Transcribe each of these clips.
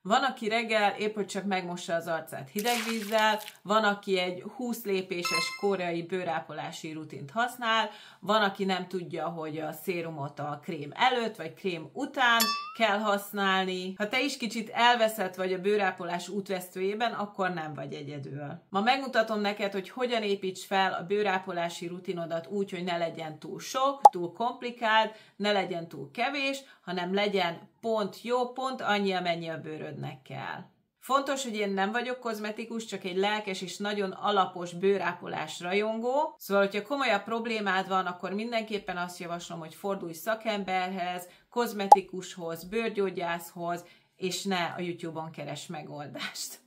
Van, aki reggel épp hogy csak megmossa az arcát hideg vízzel, van, aki egy 20 lépéses koreai bőrápolási rutint használ, van, aki nem tudja, hogy a szérumot a krém előtt vagy krém után kell használni. Ha te is kicsit elveszett vagy a bőrápolás útvesztőjében, akkor nem vagy egyedül. Ma megmutatom neked, hogy hogyan építs fel a bőrápolási rutinodat úgy, hogy ne legyen túl sok, túl komplikált, ne legyen túl kevés, hanem legyen pont jó, pont annyi, amennyi a bőrödnek kell. Fontos, hogy én nem vagyok kozmetikus, csak egy lelkes és nagyon alapos bőrápolás rajongó. Szóval, hogyha komolyabb problémád van, akkor mindenképpen azt javaslom, hogy fordulj szakemberhez, kozmetikushoz, bőrgyógyászhoz, és ne a YouTube-on keres megoldást.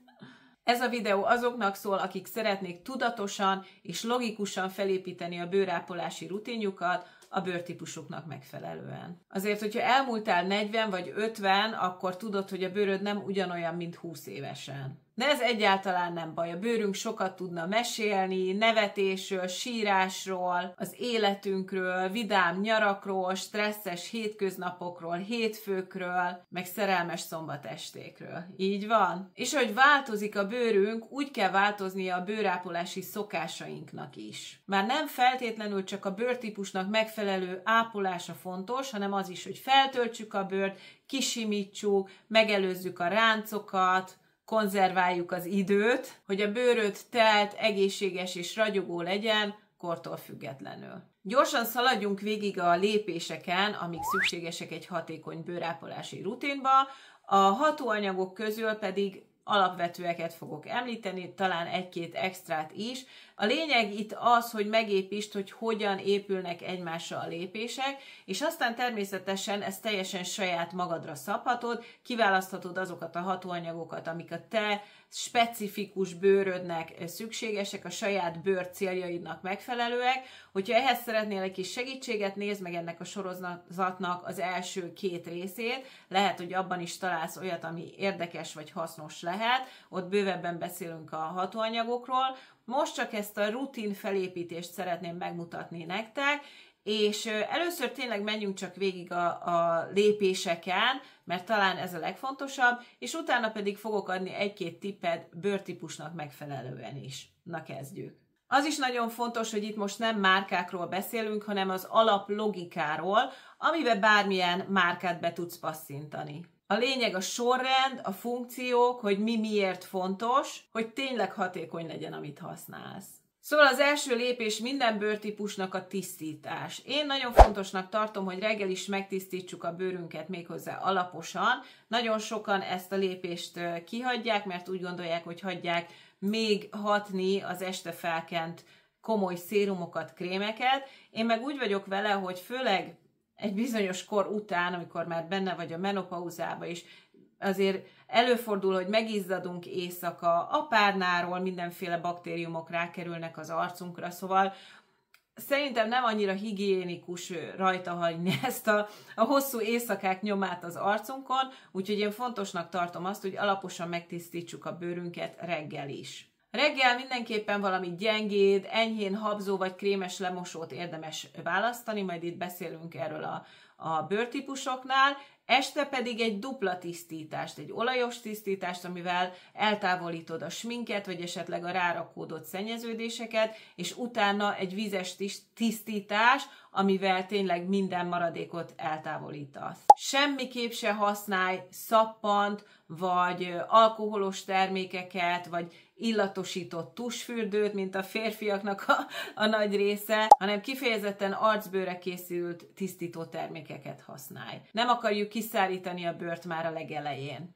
Ez a videó azoknak szól, akik szeretnék tudatosan és logikusan felépíteni a bőrápolási rutinjukat a bőrtípusuknak megfelelően. Azért, hogyha elmúltál 40 vagy 50, akkor tudod, hogy a bőröd nem ugyanolyan, mint 20 évesen. De ez egyáltalán nem baj. A bőrünk sokat tudna mesélni, nevetésről, sírásról, az életünkről, vidám nyarakról, stresszes hétköznapokról, hétfőkről, meg szerelmes szombatestékről. Így van? És ahogy változik a bőrünk, úgy kell változnia a bőrápolási szokásainknak is. Már nem feltétlenül csak a bőrtípusnak megfelelő ápolása fontos, hanem az is, hogy feltöltsük a bőrt, kisimítsuk, megelőzzük a ráncokat, konzerváljuk az időt, hogy a bőröd telt, egészséges és ragyogó legyen, kortól függetlenül. Gyorsan szaladjunk végig a lépéseken, amik szükségesek egy hatékony bőrápolási rutinba, a hatóanyagok közül pedig alapvetőeket fogok említeni, talán egy-két extrát is. A lényeg itt az, hogy megépítsd, hogy hogyan épülnek egymásra a lépések, és aztán természetesen ezt teljesen saját magadra szabhatod, kiválaszthatod azokat a hatóanyagokat, amik a te specifikus bőrödnek szükségesek, a saját bőr céljaidnak megfelelőek. Hogyha ehhez szeretnél egy kis segítséget, nézd meg ennek a sorozatnak az első 2 részét. Lehet, hogy abban is találsz olyat, ami érdekes vagy hasznos lehet. Ott bővebben beszélünk a hatóanyagokról. Most csak ezt a rutin felépítést szeretném megmutatni nektek, és először tényleg menjünk csak végig a lépéseken, mert talán ez a legfontosabb, és utána pedig fogok adni 1-2 tippet bőrtípusnak megfelelően is. Na kezdjük! Az is nagyon fontos, hogy itt most nem márkákról beszélünk, hanem az alaplogikáról, amiben bármilyen márkát be tudsz passzintani. A lényeg a sorrend, a funkciók, hogy mi miért fontos, hogy tényleg hatékony legyen, amit használsz. Szóval az első lépés minden bőrtípusnak a tisztítás. Én nagyon fontosnak tartom, hogy reggel is megtisztítsuk a bőrünket méghozzá alaposan. Nagyon sokan ezt a lépést kihagyják, mert úgy gondolják, hogy hagyják még hatni az este felkent komoly szérumokat, krémeket. Én meg úgy vagyok vele, hogy főleg egy bizonyos kor után, amikor már benne vagy a menopauzába is, azért előfordul, hogy megizzadunk éjszaka, a párnáról mindenféle baktériumok rákerülnek az arcunkra, szóval szerintem nem annyira higiénikus rajta hagyni ezt a hosszú éjszakák nyomát az arcunkon, úgyhogy én fontosnak tartom azt, hogy alaposan megtisztítsuk a bőrünket reggel is. Reggel mindenképpen valami gyengéd, enyhén habzó vagy krémes lemosót érdemes választani, majd itt beszélünk erről a bőrtípusoknál. Este pedig egy dupla tisztítást, egy olajos tisztítást, amivel eltávolítod a sminket, vagy esetleg a rárakódott szennyeződéseket, és utána egy vízes tisztítás, amivel tényleg minden maradékot eltávolítasz. Semmiképp se használj szappant, vagy alkoholos termékeket, vagy illatosított tusfürdőt, mint a férfiaknak a nagy része, hanem kifejezetten arcbőrre készült tisztító termékeket használj. Nem akarjuk kiszárítani a bőrt már a legelején.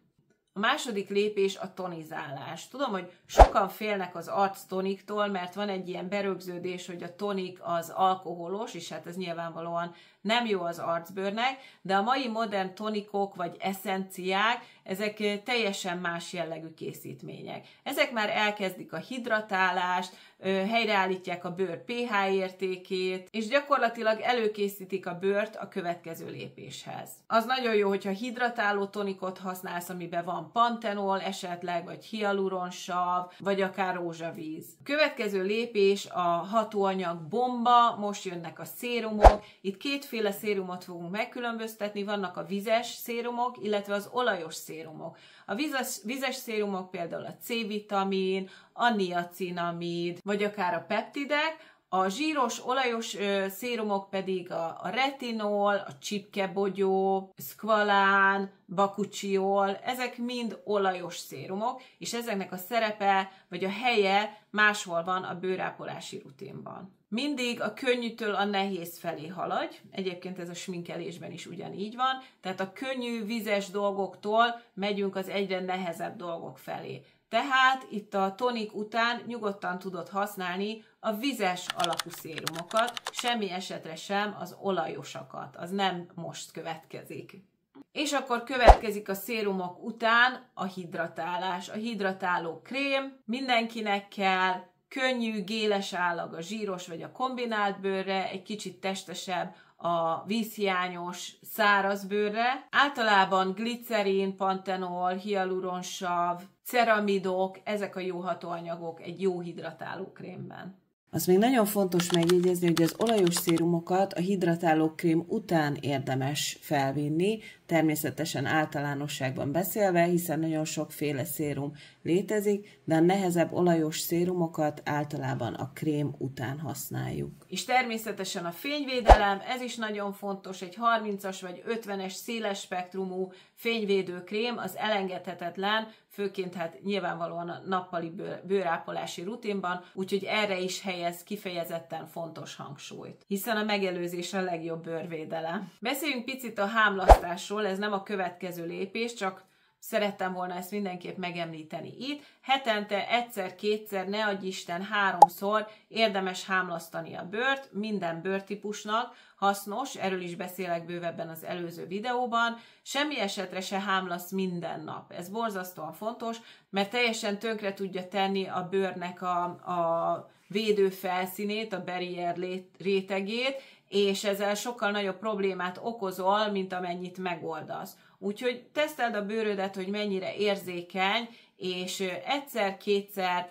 A második lépés a tonizálás. Tudom, hogy sokan félnek az arctoniktól, mert van egy ilyen berögződés, hogy a tonik az alkoholos, és hát ez nyilvánvalóan nem jó az arcbőrnek, de a mai modern tonikok vagy eszenciák, ezek teljesen más jellegű készítmények. Ezek már elkezdik a hidratálást, helyreállítják a bőr pH értékét, és gyakorlatilag előkészítik a bőrt a következő lépéshez. Az nagyon jó, hogyha hidratáló tonikot használsz, amiben van pantenol esetleg, vagy hialuronsav, vagy akár rózsavíz. Következő lépés a hatóanyag bomba, most jönnek a szérumok. Itt kétféle szérumot fogunk megkülönböztetni, vannak a vizes szérumok, illetve az olajos szérumok. szérumok. A vizes szérumok például a C-vitamin, a niacinamid, vagy akár a peptidek, a zsíros, olajos szérumok pedig a retinol, a csipkebogyó, szkvalán, bakucsiol, ezek mind olajos szérumok, és ezeknek a szerepe vagy a helye máshol van a bőrápolási rutinban. Mindig a könnyűtől a nehéz felé haladj, egyébként ez a sminkelésben is ugyanígy van, tehát a könnyű, vizes dolgoktól megyünk az egyre nehezebb dolgok felé. Tehát itt a tonik után nyugodtan tudod használni a vizes alapú szérumokat, semmi esetre sem az olajosakat, az nem most következik. És akkor következik a szérumok után a hidratálás, a hidratáló krém, mindenkinek kell, könnyű, géles állag a zsíros vagy a kombinált bőrre, egy kicsit testesebb a vízhiányos száraz bőrre. Általában glicerin, pantenol, hialuronsav, ceramidok, ezek a jó hatóanyagok egy jó hidratáló krémben. Az még nagyon fontos megjegyezni, hogy az olajos szérumokat a hidratáló krém után érdemes felvinni, természetesen általánosságban beszélve, hiszen nagyon sokféle szérum létezik, de a nehezebb olajos szérumokat általában a krém után használjuk. És természetesen a fényvédelem, ez is nagyon fontos, egy 30-as vagy 50-es széles spektrumú fényvédő krém, az elengedhetetlen, főként hát nyilvánvalóan a nappali bőrápolási rutinban, úgyhogy erre is helyez kifejezetten fontos hangsúlyt, hiszen a megelőzés a legjobb bőrvédelem. Beszéljünk picit a hámlasztásról, ez nem a következő lépés, csak szerettem volna ezt mindenképp megemlíteni itt. Hetente egyszer-kétszer, ne adj Isten, 3-szor érdemes hámlasztani a bőrt, minden bőrtípusnak hasznos, erről is beszélek bővebben az előző videóban. Semmi esetre se hámlasz minden nap. Ez borzasztóan fontos, mert teljesen tönkre tudja tenni a bőrnek a védő felszínét, a barrier rétegét, és ezzel sokkal nagyobb problémát okozol, mint amennyit megoldasz. Úgyhogy teszteld a bőrödet, hogy mennyire érzékeny, és egyszer-kétszer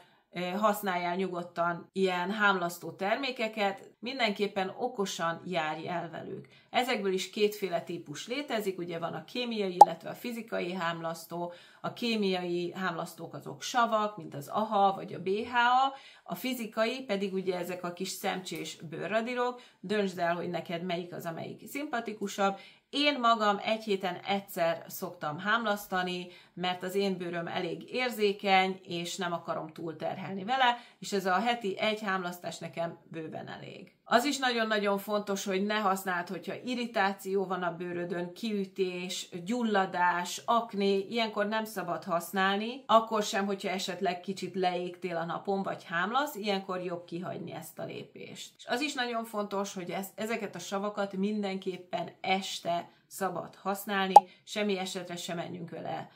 használjál nyugodtan ilyen hámlasztó termékeket, mindenképpen okosan járj el velük. Ezekből is kétféle típus létezik, ugye van a kémiai, illetve a fizikai hámlasztó. A kémiai hámlasztók azok savak, mint az AHA vagy a BHA, a fizikai pedig ugye ezek a kis szemcsés bőrradírok. Döntsd el, hogy neked melyik az, amelyik szimpatikusabb. Én magam egy héten egyszer szoktam hámlasztani, mert az én bőröm elég érzékeny, és nem akarom túlterhelni vele, és ez a heti egy hámlasztás nekem bőven elég. Az is nagyon-nagyon fontos, hogy ne használd, hogyha irritáció van a bőrödön, kiütés, gyulladás, akné, ilyenkor nem szabad használni, akkor sem, hogyha esetleg kicsit leégtél a napon, vagy hámlasz, ilyenkor jobb kihagyni ezt a lépést. És az is nagyon fontos, hogy ezeket a savakat mindenképpen este szabad használni, semmi esetre sem menjünk vele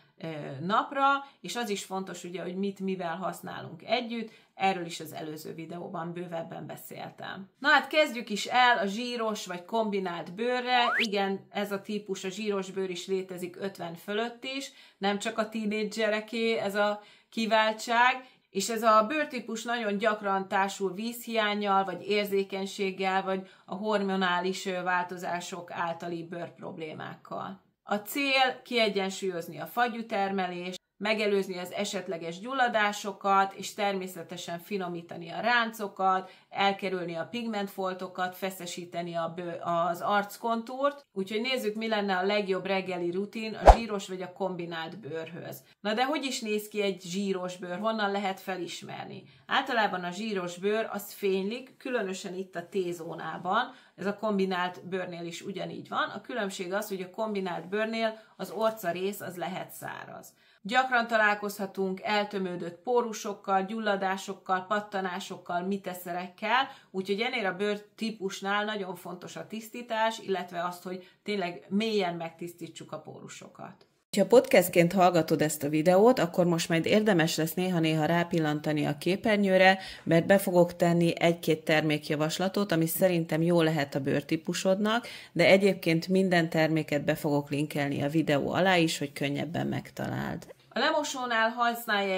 napra, és az is fontos ugye, hogy mit mivel használunk együtt, erről is az előző videóban bővebben beszéltem. Na hát kezdjük is el a zsíros vagy kombinált bőrre. Igen, ez a típus, a zsíros bőr is létezik 50 fölött is, nem csak a tínédzsereké ez a kiváltság, és ez a bőrtípus nagyon gyakran társul vízhiánnyal, vagy érzékenységgel, vagy a hormonális változások általi bőrproblémákkal. A cél kiegyensúlyozni a fagyútermelést, megelőzni az esetleges gyulladásokat, és természetesen finomítani a ráncokat, elkerülni a pigmentfoltokat, feszesíteni az arckontúrt. Úgyhogy nézzük, mi lenne a legjobb reggeli rutin a zsíros vagy a kombinált bőrhöz. Na de hogy is néz ki egy zsíros bőr? Honnan lehet felismerni? Általában a zsíros bőr az fénylik, különösen itt a T-zónában, ez a kombinált bőrnél is ugyanígy van. A különbség az, hogy a kombinált bőrnél az orca rész az lehet száraz. Gyakran találkozhatunk eltömődött pórusokkal, gyulladásokkal, pattanásokkal, miteszerekkel, úgyhogy ennél a bőrtípusnál nagyon fontos a tisztítás, illetve azt, hogy tényleg mélyen megtisztítsuk a pórusokat. Ha podcastként hallgatod ezt a videót, akkor most majd érdemes lesz néha-néha rápillantani a képernyőre, mert be fogok tenni 1-2 termékjavaslatot, ami szerintem jó lehet a bőrtípusodnak, de egyébként minden terméket be fogok linkelni a videó alá is, hogy könnyebben megtaláld. A lemosónál használj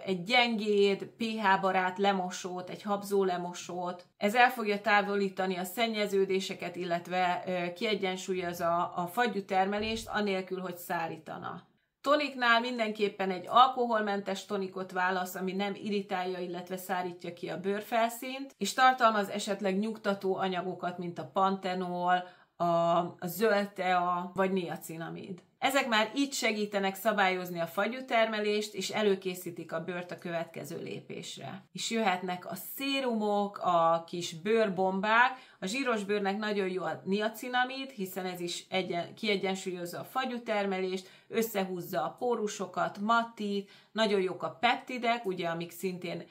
egy gyengéd, pH-barát lemosót, egy habzó lemosót. Ez el fogja távolítani a szennyeződéseket, illetve kiegyensúlyozza a fagyú termelést, anélkül, hogy szárítana. Toniknál mindenképpen egy alkoholmentes tonikot válasz, ami nem irritálja, illetve szárítja ki a bőrfelszínt, és tartalmaz esetleg nyugtató anyagokat, mint a pantenol, a zöld tea vagy niacinamid. Ezek már így segítenek szabályozni a fagyútermelést, és előkészítik a bőrt a következő lépésre. És jöhetnek a szérumok, a kis bőrbombák. A zsíros bőrnek nagyon jó a niacinamid, hiszen ez is kiegyensúlyozza a fagyútermelést, összehúzza a pórusokat, mattít, nagyon jók a peptidek, ugye, amik szintén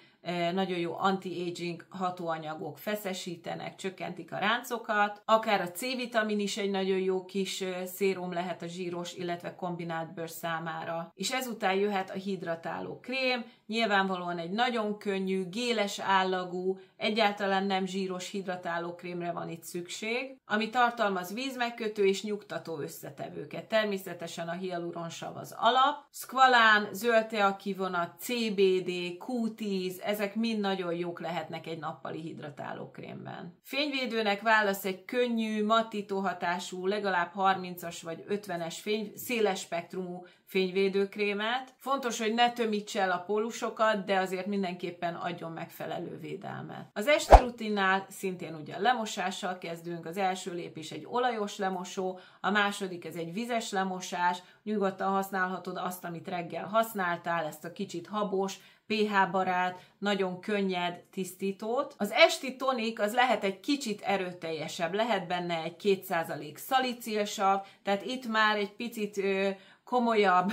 nagyon jó anti-aging hatóanyagok, feszesítenek, csökkentik a ráncokat. Akár a C-vitamin is egy nagyon jó kis szérum lehet a zsíros, illetve kombinált bőr számára. És ezután jöhet a hidratáló krém, nyilvánvalóan egy nagyon könnyű, géles állagú, egyáltalán nem zsíros hidratáló krémre van itt szükség, ami tartalmaz vízmegkötő és nyugtató összetevőket. Természetesen a hialuronsav az alap, szkvalán, zöld tea kivonat, CBD, Q10, ezek mind nagyon jók lehetnek egy nappali hidratáló krémben. Fényvédőnek válasz egy könnyű, mattító hatású, legalább 30-as vagy 50-es széles spektrumú fényvédőkrémet. Fontos, hogy ne tömítse el a pólusokat, de azért mindenképpen adjon megfelelő védelmet. Az esti rutinnál szintén ugye a lemosással kezdünk, az első lépés egy olajos lemosó, a második ez egy vizes lemosás, nyugodtan használhatod azt, amit reggel használtál, ezt a kicsit habos, pH-barát, nagyon könnyed tisztítót. Az esti tonik az lehet egy kicsit erőteljesebb, lehet benne egy 2% szalicilsav, tehát itt már egy picit komolyabb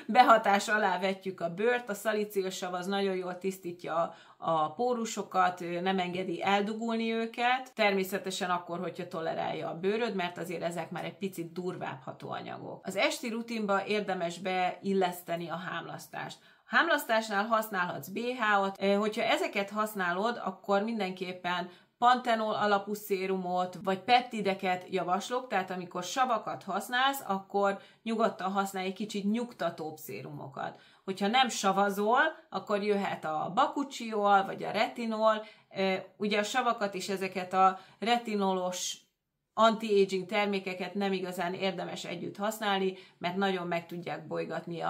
behatás alá vetjük a bőrt. A szalicilsav az nagyon jól tisztítja a pórusokat, nem engedi eldugulni őket. Természetesen akkor, hogyha tolerálja a bőröd, mert azért ezek már egy picit durvább hatóanyagok. Az esti rutinba érdemes beilleszteni a hámlasztást. A hámlasztásnál használhatsz BH-ot, hogyha ezeket használod, akkor mindenképpen pantenol alapú szérumot, vagy peptideket javaslok, tehát amikor savakat használsz, akkor nyugodtan használj egy kicsit nyugtatóbb szérumokat. Hogyha nem savazol, akkor jöhet a bakucsiol, vagy a retinol. Ugye a savakat is, ezeket a retinolos anti-aging termékeket nem igazán érdemes együtt használni, mert nagyon meg tudják bolygatni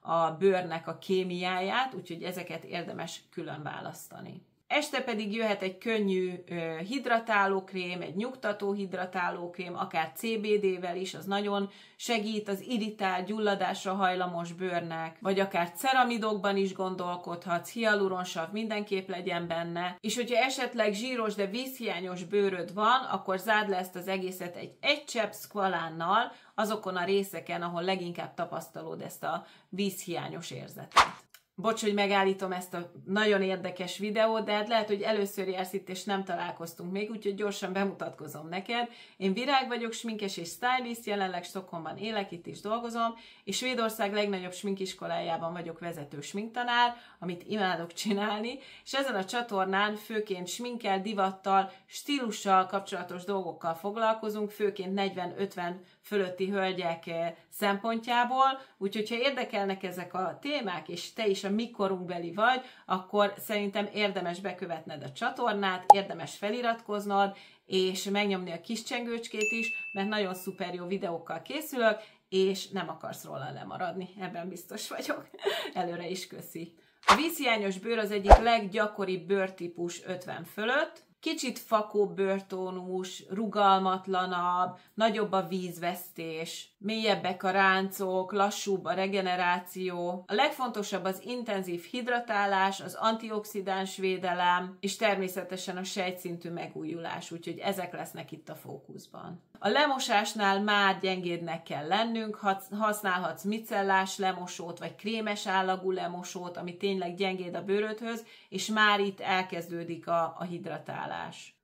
a bőrnek a kémiáját, úgyhogy ezeket érdemes külön választani. Este pedig jöhet egy könnyű hidratálókrém, egy nyugtató hidratálókrém, akár CBD-vel is, az nagyon segít az irritált, gyulladásra hajlamos bőrnek, vagy akár ceramidokban is gondolkodhatsz, hialuronsav mindenképp legyen benne, és hogyha esetleg zsíros, de vízhiányos bőröd van, akkor zárd le ezt az egészet egy csepp szkvalánnal, azokon a részeken, ahol leginkább tapasztalod ezt a vízhiányos érzetet. Bocs, hogy megállítom ezt a nagyon érdekes videót, de hát lehet, hogy először jársz itt, és nem találkoztunk még, úgyhogy gyorsan bemutatkozom neked. Én Virág vagyok, sminkes és stylist, jelenleg Stockholmban élek, itt is dolgozom, és Svédország legnagyobb sminkiskolájában vagyok vezető sminktanár, amit imádok csinálni, és ezen a csatornán főként sminkkel, divattal, stílussal kapcsolatos dolgokkal foglalkozunk, főként 40-50 fölötti hölgyek szempontjából, úgyhogy ha érdekelnek ezek a témák, és te is a mi korunkbeli vagy, akkor szerintem érdemes bekövetned a csatornát, érdemes feliratkoznod, és megnyomni a kis csengőcskét is, mert nagyon szuper jó videókkal készülök, és nem akarsz róla lemaradni, ebben biztos vagyok. Előre is köszi. A vízhiányos bőr az egyik leggyakoribb bőrtípus 50 fölött, kicsit fakóbb bőrtónus, rugalmatlanabb, nagyobb a vízvesztés, mélyebbek a ráncok, lassúbb a regeneráció. A legfontosabb az intenzív hidratálás, az antioxidáns védelem, és természetesen a sejtszintű megújulás, úgyhogy ezek lesznek itt a fókuszban. A lemosásnál már gyengédnek kell lennünk, használhatsz micellás lemosót, vagy krémes állagú lemosót, ami tényleg gyengéd a bőrödhöz, és már itt elkezdődik a hidratálás.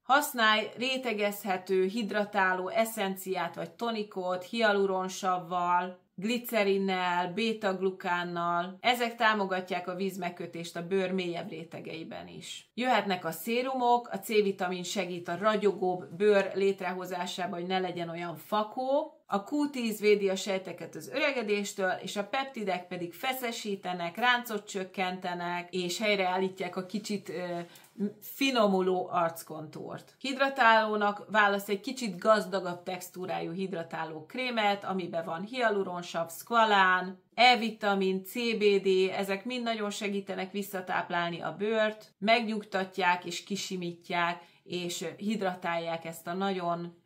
Használj rétegezhető, hidratáló eszenciát vagy tonikot, hialuronsavval, glicerinnel, bétaglukánnal. Ezek támogatják a vízmegkötést a bőr mélyebb rétegeiben is. Jöhetnek a szérumok, a C-vitamin segít a ragyogóbb bőr létrehozásában, hogy ne legyen olyan fakó. A Q10 védi a sejteket az öregedéstől, és a peptidek pedig feszesítenek, ráncot csökkentenek, és helyreállítják a kicsit finomuló arckontúrt. Hidratálónak választ egy kicsit gazdagabb textúrájú hidratáló krémet, amiben van hialuronsav, szkvalán, E-vitamin, CBD, ezek mind nagyon segítenek visszatáplálni a bőrt, megnyugtatják és kisimítják, és hidratálják ezt a nagyon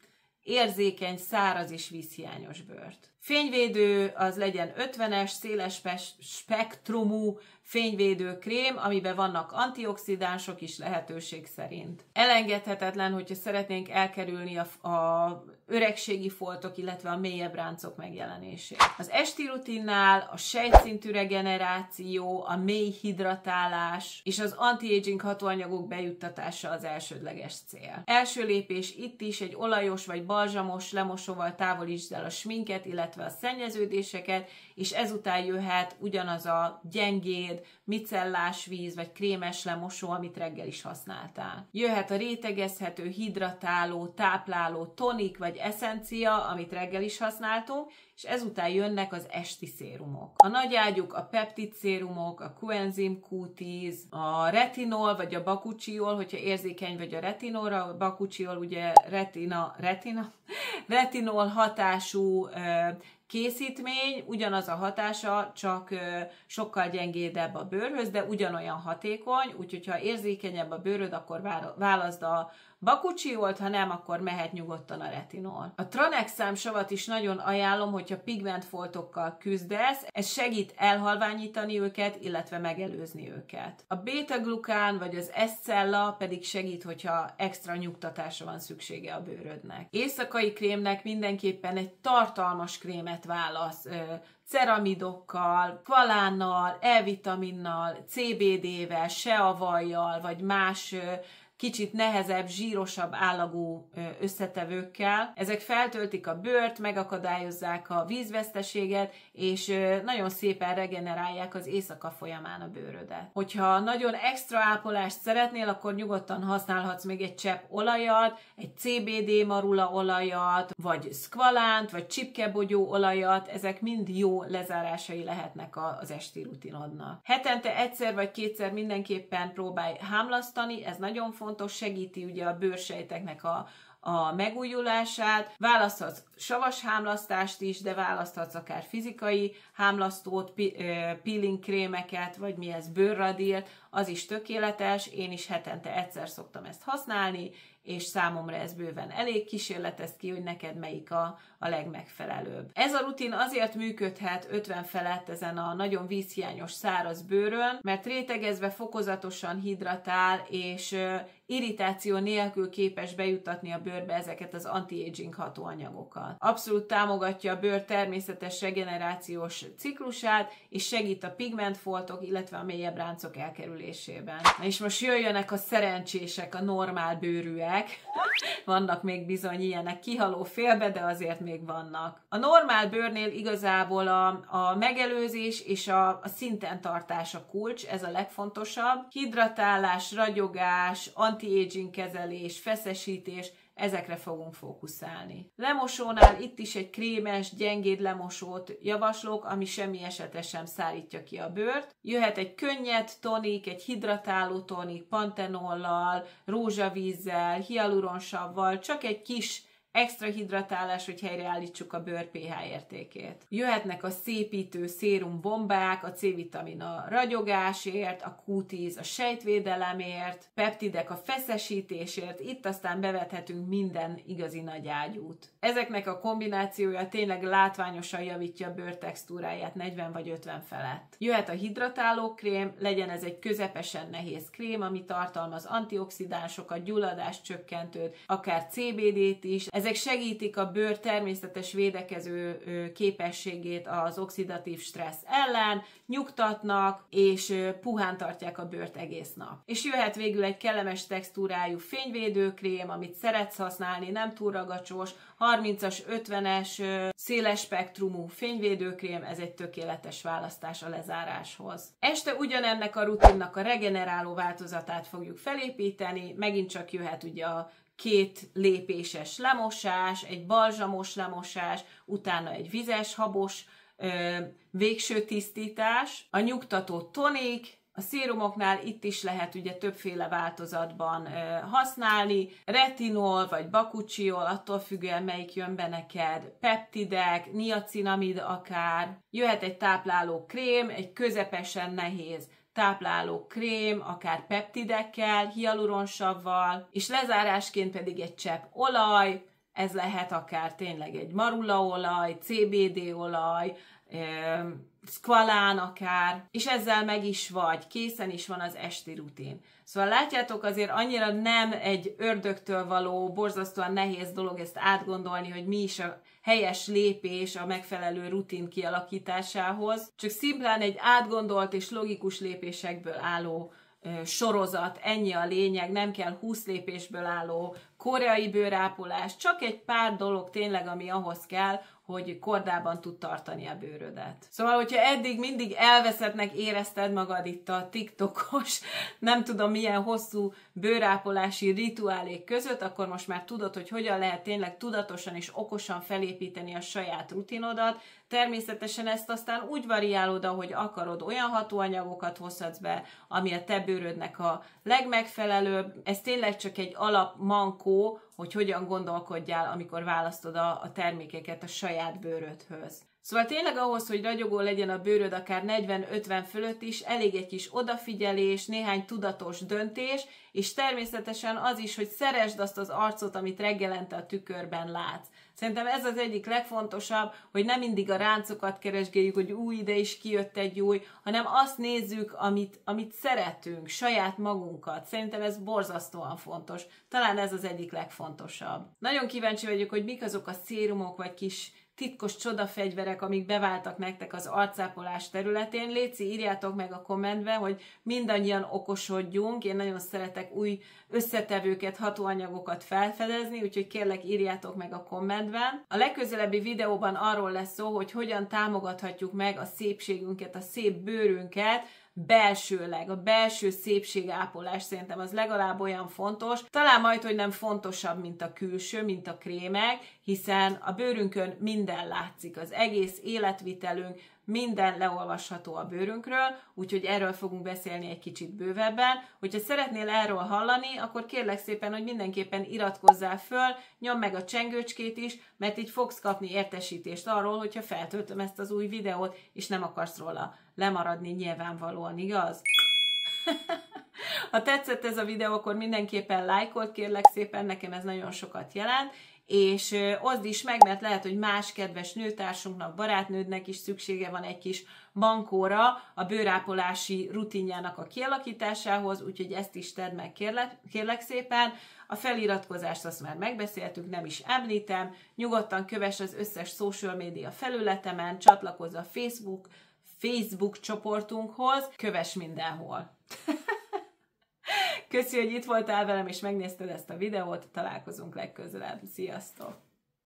érzékeny, száraz és vízhiányos bőrt. Fényvédő az legyen 50-es, széles spektrumú fényvédő krém, amiben vannak antioxidánsok is lehetőség szerint. Elengedhetetlen, hogyha szeretnénk elkerülni a öregségi foltok, illetve a mélyebb ráncok megjelenését. Az esti rutinnál a sejtszintű regeneráció, a mély hidratálás és az anti-aging hatóanyagok bejuttatása az elsődleges cél. Első lépés itt is egy olajos vagy balzsamos lemosóval távolítsd el a sminket, illetve a szennyeződéseket, és ezután jöhet ugyanaz a gyengéd, micellás víz vagy krémes lemosó, amit reggel is használtál. Jöhet a rétegezhető, hidratáló, tápláló tonik vagy eszencia, amit reggel is használtunk, és ezután jönnek az esti szérumok. A nagy ágyuk a peptid szérumok, a coenzim Q10, a retinol vagy a bakucsiol, hogyha érzékeny vagy a retinolra, a bakucsiol ugye retinol hatású készítmény, ugyanaz a hatása, csak sokkal gyengédebb a bőrhöz, de ugyanolyan hatékony, úgyhogy ha érzékenyebb a bőröd, akkor válaszd a bakucsiolt, ha nem, akkor mehet nyugodtan a retinol. A tranexám savat is nagyon ajánlom, hogyha pigmentfoltokkal küzdesz, ez segít elhalványítani őket, illetve megelőzni őket. A beta-glukán vagy az eszcella pedig segít, hogyha extra nyugtatásra van szüksége a bőrödnek. Éjszakai krémnek mindenképpen egy tartalmas krémet válasz, ceramidokkal, kvalánnal, E-vitaminnal, CBD-vel, seavajjal, vagy más kicsit nehezebb, zsírosabb állagú összetevőkkel. Ezek feltöltik a bőrt, megakadályozzák a vízveszteséget, és nagyon szépen regenerálják az éjszaka folyamán a bőrödet. Hogyha nagyon extra ápolást szeretnél, akkor nyugodtan használhatsz még egy csepp olajat, egy CBD marula olajat, vagy szkvalánt, vagy csipkebogyó olajat, ezek mind jó lezárásai lehetnek az esti rutinodnak. Hetente egyszer vagy kétszer mindenképpen próbálj hámlasztani, ez nagyon fontos, segíti ugye a bőrsejteknek a megújulását. Választhatsz savas hámlasztást is, de választhatsz akár fizikai hámlasztót, peeling krémeket, vagy mi ez, bőrradírt, az is tökéletes. Én is hetente egyszer szoktam ezt használni, és számomra ez bőven elég. Kísérletezd ki, hogy neked melyik a legmegfelelőbb. Ez a rutin azért működhet 50 felett ezen a nagyon vízhiányos száraz bőrön, mert rétegezve fokozatosan hidratál, és irritáció nélkül képes bejuttatni a bőrbe ezeket az anti-aging hatóanyagokat. Abszolút támogatja a bőr természetes regenerációs ciklusát, és segít a pigmentfoltok, illetve a mélyebb ráncok elkerülésében. Na és most jöjjönek a szerencsések, a normál bőrűek. Vannak még bizony ilyenek, kihaló félbe, de azért még vannak. A normál bőrnél igazából a megelőzés és a szinten tartás a kulcs, ez a legfontosabb. Hidratálás, ragyogás, anti-aging kezelés, feszesítés, ezekre fogunk fókuszálni. Lemosónál itt is egy krémes, gyengéd lemosót javaslok, ami semmi esetre sem szárítja ki a bőrt. Jöhet egy könnyed tonik, egy hidratáló tonik, pantenollal, rózsavízzel, hialuronsavval, csak egy kis extra hidratálás, hogy helyreállítsuk a bőr pH értékét. Jöhetnek a szépítő szérum bombák, a C-vitamin a ragyogásért, a Q10 a sejtvédelemért, peptidek a feszesítésért, itt aztán bevethetünk minden igazi nagy ágyút. Ezeknek a kombinációja tényleg látványosan javítja a bőr textúráját 40 vagy 50 felett. Jöhet a hidratáló krém, legyen ez egy közepesen nehéz krém, ami tartalmaz antioxidánsokat, gyulladást csökkentőt, akár CBD-t is. Ezek segítik a bőr természetes védekező képességét az oxidatív stressz ellen, nyugtatnak, és puhán tartják a bőrt egész nap. És jöhet végül egy kellemes textúrájú fényvédőkrém, amit szeretsz használni, nem túl ragacsos, 30-as, 50-es széles spektrumú fényvédőkrém, ez egy tökéletes választás a lezáráshoz. Este ugyanennek a rutinnak a regeneráló változatát fogjuk felépíteni, megint csak jöhet ugye a 2 lépéses lemosás, egy balzsamos lemosás, utána egy vizes, habos végső tisztítás, a nyugtató tonik, a szérumoknál itt is lehet ugye többféle változatban használni, retinol vagy bakucsiol, attól függően melyik jön be neked, peptidek, niacinamid akár, jöhet egy tápláló krém, egy közepesen nehéz tápláló krém, akár peptidekkel, hialuronsavval, és lezárásként pedig egy csepp olaj, ez lehet akár tényleg egy marullaolaj, CBD olaj, szkvalán akár, és ezzel meg is vagy, készen is van az esti rutin. Szóval látjátok, azért annyira nem egy ördögtől való, borzasztóan nehéz dolog ezt átgondolni, hogy mi is a helyes lépés a megfelelő rutin kialakításához. Csak szimplán egy átgondolt és logikus lépésekből álló sorozat, ennyi a lényeg, nem kell 20 lépésből álló koreai bőrápolás, csak egy pár dolog tényleg, ami ahhoz kell, hogy kordában tud tartani a bőrödet. Szóval, hogyha eddig mindig elveszettnek érezted magad itt a TikTokos, nem tudom milyen hosszú bőrápolási rituálék között, akkor most már tudod, hogy hogyan lehet tényleg tudatosan és okosan felépíteni a saját rutinodat. Természetesen ezt aztán úgy variálod, ahogy akarod, olyan hatóanyagokat hozhatsz be, ami a te bőrödnek a legmegfelelőbb. Ez tényleg csak egy alapmankó, hogy hogyan gondolkodjál, amikor választod a termékeket a saját bőrödhöz. Szóval tényleg ahhoz, hogy ragyogó legyen a bőröd akár 40-50 fölött is, elég egy kis odafigyelés, néhány tudatos döntés, és természetesen az is, hogy szeresd azt az arcot, amit reggelente a tükörben látsz. Szerintem ez az egyik legfontosabb, hogy nem mindig a ráncokat keresgéljük, hogy új, ide is kijött egy új, hanem azt nézzük, amit szeretünk, saját magunkat. Szerintem ez borzasztóan fontos. Talán ez az egyik legfontosabb. Nagyon kíváncsi vagyok, hogy mik azok a szérumok, vagy kis titkos csodafegyverek, amik beváltak nektek az arcápolás területén. Léci, írjátok meg a kommentbe, hogy mindannyian okosodjunk. Én nagyon szeretek új összetevőket, hatóanyagokat felfedezni, úgyhogy kérlek írjátok meg a kommentben. A legközelebbi videóban arról lesz szó, hogy hogyan támogathatjuk meg a szépségünket, a szép bőrünket, belsőleg, a belső szépségápolás szerintem az legalább olyan fontos, talán majd, hogy nem fontosabb, mint a külső, mint a krémek, hiszen a bőrünkön minden látszik, az egész életvitelünk, minden leolvasható a bőrünkről, úgyhogy erről fogunk beszélni egy kicsit bővebben. Hogyha szeretnél erről hallani, akkor kérlek szépen, hogy mindenképpen iratkozzál föl, nyomd meg a csengőcskét is, mert így fogsz kapni értesítést arról, hogyha feltöltöm ezt az új videót, és nem akarsz róla lemaradni nyilvánvalóan, igaz? Ha tetszett ez a videó, akkor mindenképpen lájkold, kérlek szépen, nekem ez nagyon sokat jelent, és oszd is meg, mert lehet, hogy más kedves nőtársunknak, barátnődnek is szüksége van egy kis bankóra a bőrápolási rutinjának a kialakításához, úgyhogy ezt is tedd meg, kérlek szépen. A feliratkozást azt már megbeszéltük, nem is említem, nyugodtan kövess az összes social media felületemen, csatlakozz a Facebook csoportunkhoz, kövess mindenhol. Köszi, hogy itt voltál velem, és megnézted ezt a videót, találkozunk legközelebb. Sziasztok!